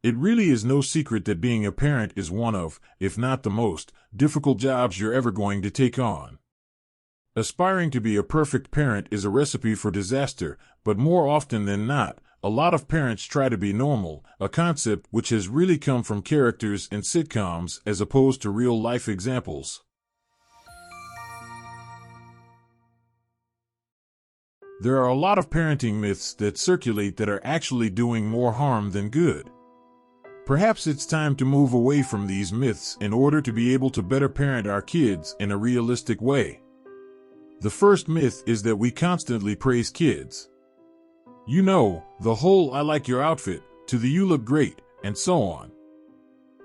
It really is no secret that being a parent is one of, if not the most, difficult jobs you're ever going to take on. Aspiring to be a perfect parent is a recipe for disaster, but more often than not, a lot of parents try to be normal, a concept which has really come from characters in sitcoms as opposed to real-life examples. There are a lot of parenting myths that circulate that are actually doing more harm than good. Perhaps it's time to move away from these myths in order to be able to better parent our kids in a realistic way. The first myth is that we constantly praise kids. You know, the whole "I like your outfit" to the "you look great," and so on.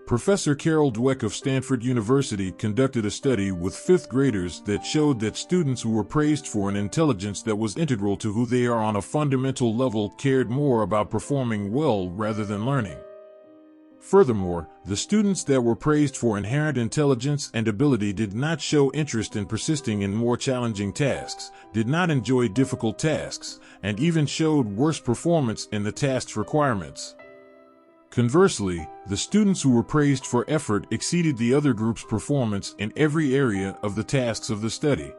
Professor Carol Dweck of Stanford University conducted a study with fifth graders that showed that students who were praised for an intelligence that was integral to who they are on a fundamental level cared more about performing well rather than learning. Furthermore, the students that were praised for inherent intelligence and ability did not show interest in persisting in more challenging tasks, did not enjoy difficult tasks, and even showed worse performance in the task's requirements. Conversely, the students who were praised for effort exceeded the other group's performance in every area of the tasks of the study.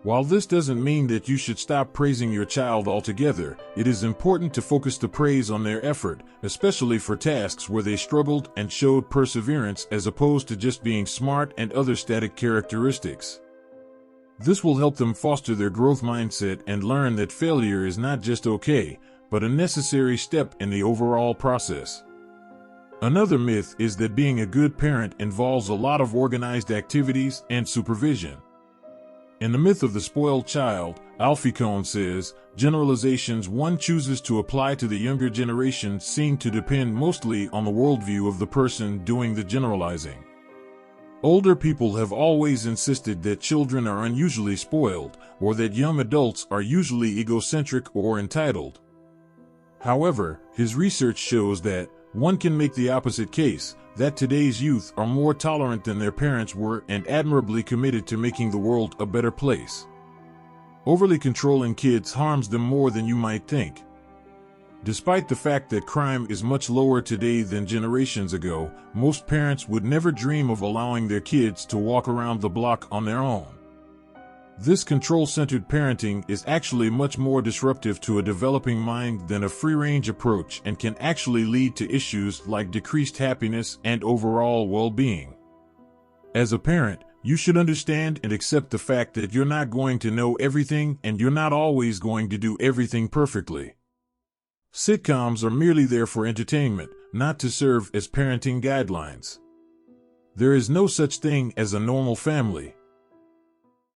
While this doesn't mean that you should stop praising your child altogether, it is important to focus the praise on their effort, especially for tasks where they struggled and showed perseverance as opposed to just being smart and other static characteristics. This will help them foster their growth mindset and learn that failure is not just okay, but a necessary step in the overall process. Another myth is that being a good parent involves a lot of organized activities and supervision. In the myth of the spoiled child, Alfie Kohn says, generalizations one chooses to apply to the younger generation seem to depend mostly on the worldview of the person doing the generalizing. Older people have always insisted that children are unusually spoiled, or that young adults are usually egocentric or entitled. However, his research shows that one can make the opposite case, that today's youth are more tolerant than their parents were and admirably committed to making the world a better place. Overly controlling kids harms them more than you might think. Despite the fact that crime is much lower today than generations ago, most parents would never dream of allowing their kids to walk around the block on their own. This control-centered parenting is actually much more disruptive to a developing mind than a free-range approach and can actually lead to issues like decreased happiness and overall well-being. As a parent, you should understand and accept the fact that you're not going to know everything and you're not always going to do everything perfectly. Sitcoms are merely there for entertainment, not to serve as parenting guidelines. There is no such thing as a normal family.